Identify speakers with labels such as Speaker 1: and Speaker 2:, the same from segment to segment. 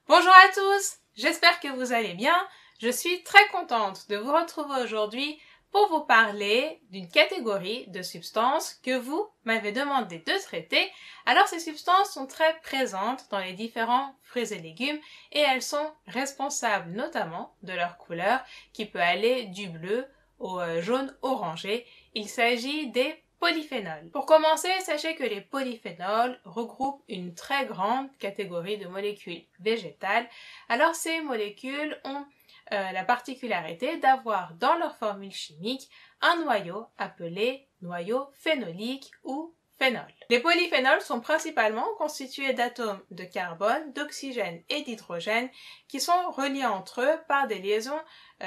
Speaker 1: Bonjour à tous, j'espère que vous allez bien. Je suis très contente de vous retrouver aujourd'hui pour vous parler d'une catégorie de substances que vous m'avez demandé de traiter. Alors ces substances sont très présentes dans les différents fruits et légumes et elles sont responsables notamment de leur couleur qui peut aller du bleu au jaune orangé. Il s'agit des polyphénols. Pour commencer, sachez que les polyphénols regroupent une très grande catégorie de molécules végétales. Alors ces molécules ont la particularité d'avoir dans leur formule chimique un noyau appelé noyau phénolique ou phénol. Les polyphénols sont principalement constitués d'atomes de carbone, d'oxygène et d'hydrogène qui sont reliés entre eux par des liaisons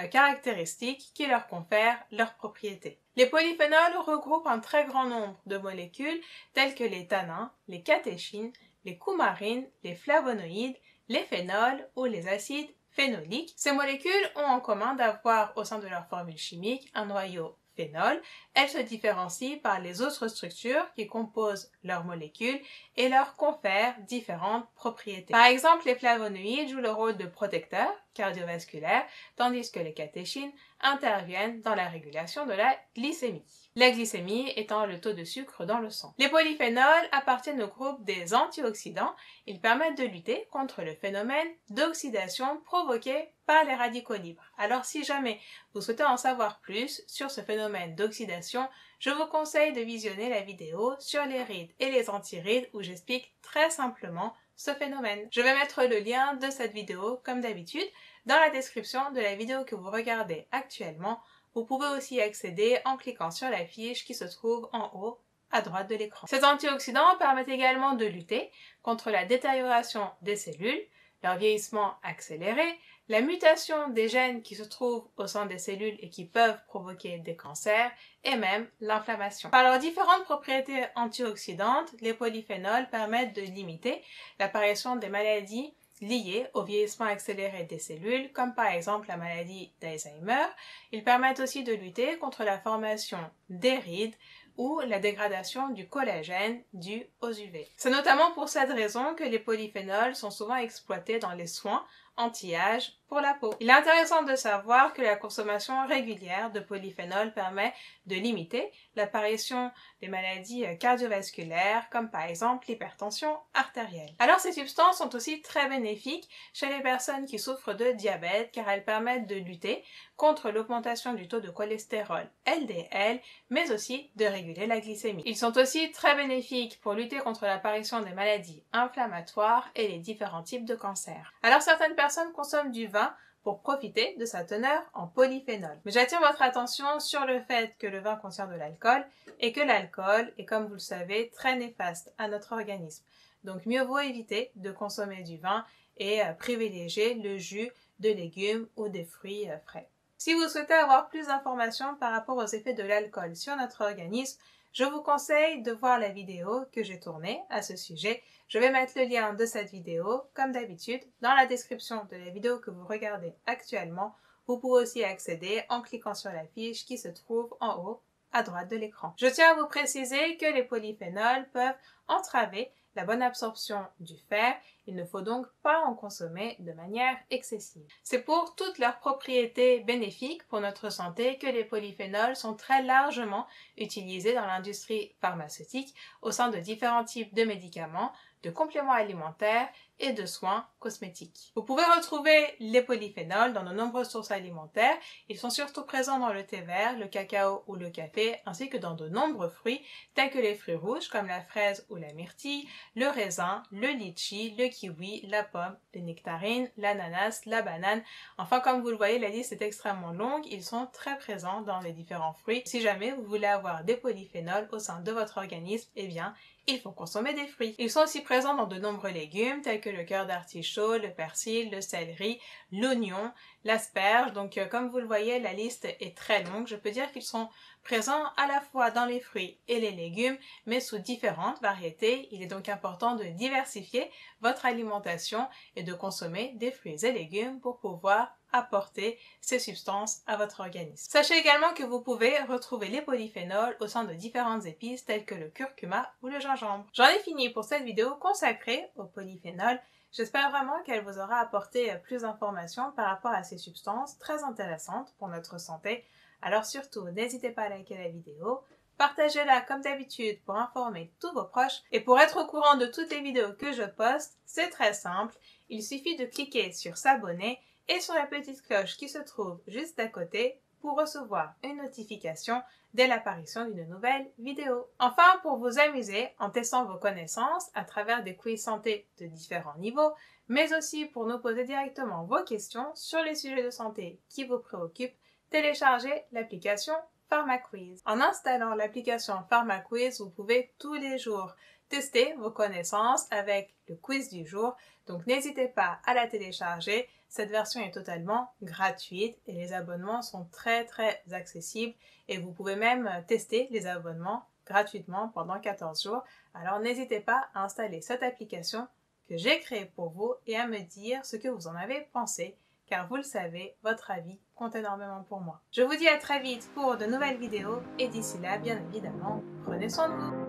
Speaker 1: caractéristiques qui leur confèrent leurs propriétés. Les polyphénols regroupent un très grand nombre de molécules telles que les tannins, les catéchines, les coumarines, les flavonoïdes, les phénols ou les acides phénoliques. Ces molécules ont en commun d'avoir au sein de leur formule chimique un noyau phénol. Elles se différencient par les autres structures qui composent leurs molécules et leur confèrent différentes propriétés. Par exemple, les flavonoïdes jouent le rôle de protecteur cardiovasculaire, tandis que les catéchines interviennent dans la régulation de la glycémie. La glycémie étant le taux de sucre dans le sang. Les polyphénols appartiennent au groupe des antioxydants. Ils permettent de lutter contre le phénomène d'oxydation provoqué par les radicaux libres. Alors si jamais vous souhaitez en savoir plus sur ce phénomène d'oxydation, je vous conseille de visionner la vidéo sur les rides et les antirides où j'explique très simplement ce phénomène. Je vais mettre le lien de cette vidéo, comme d'habitude, dans la description de la vidéo que vous regardez actuellement. Vous pouvez aussi y accéder en cliquant sur la fiche qui se trouve en haut à droite de l'écran. Ces antioxydants permettent également de lutter contre la détérioration des cellules, leur vieillissement accéléré, la mutation des gènes qui se trouvent au sein des cellules et qui peuvent provoquer des cancers, et même l'inflammation. Par leurs différentes propriétés antioxydantes, les polyphénols permettent de limiter l'apparition des maladies liées au vieillissement accéléré des cellules, comme par exemple la maladie d'Alzheimer. Ils permettent aussi de lutter contre la formation des rides ou la dégradation du collagène dû aux UV. C'est notamment pour cette raison que les polyphénols sont souvent exploités dans les soins anti-âge pour la peau. Il est intéressant de savoir que la consommation régulière de polyphénols permet de limiter l'apparition des maladies cardiovasculaires comme par exemple l'hypertension artérielle. Alors ces substances sont aussi très bénéfiques chez les personnes qui souffrent de diabète car elles permettent de lutter contre l'augmentation du taux de cholestérol LDL mais aussi de réguler la glycémie. Ils sont aussi très bénéfiques pour lutter contre l'apparition des maladies inflammatoires et les différents types de cancers. Alors certaines personnes consomment du vin pour profiter de sa teneur en polyphénol. Mais j'attire votre attention sur le fait que le vin contient de l'alcool et que l'alcool est, comme vous le savez, très néfaste à notre organisme. Donc mieux vaut éviter de consommer du vin et privilégier le jus de légumes ou des fruits frais. Si vous souhaitez avoir plus d'informations par rapport aux effets de l'alcool sur notre organisme, je vous conseille de voir la vidéo que j'ai tournée à ce sujet. Je vais mettre le lien de cette vidéo, comme d'habitude, dans la description de la vidéo que vous regardez actuellement. Vous pouvez aussi accéder en cliquant sur la fiche qui se trouve en haut à droite de l'écran. Je tiens à vous préciser que les polyphénols peuvent entraver la bonne absorption du fer. Il ne faut donc pas en consommer de manière excessive. C'est pour toutes leurs propriétés bénéfiques pour notre santé que les polyphénols sont très largement utilisés dans l'industrie pharmaceutique au sein de différents types de médicaments, de compléments alimentaires et de soins cosmétiques. Vous pouvez retrouver les polyphénols dans de nombreuses sources alimentaires. Ils sont surtout présents dans le thé vert, le cacao ou le café, ainsi que dans de nombreux fruits tels que les fruits rouges comme la fraise ou la myrtille, le raisin, le litchi, le kiwi, la pomme, les nectarines, l'ananas, la banane. Enfin, comme vous le voyez, la liste est extrêmement longue. Ils sont très présents dans les différents fruits. Si jamais vous voulez avoir des polyphénols au sein de votre organisme, eh bien, il faut consommer des fruits. Ils sont aussi présents dans de nombreux légumes tels que le cœur d'artichaut, le persil, le céleri, l'oignon, l'asperge. Donc comme vous le voyez, la liste est très longue. Je peux dire qu'ils sont présents à la fois dans les fruits et les légumes, mais sous différentes variétés. Il est donc important de diversifier votre alimentation et de consommer des fruits et légumes pour pouvoir apporter ces substances à votre organisme. Sachez également que vous pouvez retrouver les polyphénols au sein de différentes épices telles que le curcuma ou le gingembre. J'en ai fini pour cette vidéo consacrée aux polyphénols. J'espère vraiment qu'elle vous aura apporté plus d'informations par rapport à ces substances très intéressantes pour notre santé. Alors surtout, n'hésitez pas à liker la vidéo, partagez-la comme d'habitude pour informer tous vos proches et pour être au courant de toutes les vidéos que je poste, c'est très simple. Il suffit de cliquer sur s'abonner et sur la petite cloche qui se trouve juste à côté pour recevoir une notification dès l'apparition d'une nouvelle vidéo. Enfin, pour vous amuser en testant vos connaissances à travers des quiz santé de différents niveaux, mais aussi pour nous poser directement vos questions sur les sujets de santé qui vous préoccupent, téléchargez l'application PharmaQuiz. En installant l'application PharmaQuiz, vous pouvez tous les jours tester vos connaissances avec le quiz du jour, donc n'hésitez pas à la télécharger. Cette version est totalement gratuite et les abonnements sont très accessibles et vous pouvez même tester les abonnements gratuitement pendant 14 jours. Alors n'hésitez pas à installer cette application que j'ai créée pour vous et à me dire ce que vous en avez pensé, car vous le savez, votre avis compte énormément pour moi. Je vous dis à très vite pour de nouvelles vidéos et d'ici là, bien évidemment, prenez soin de vous.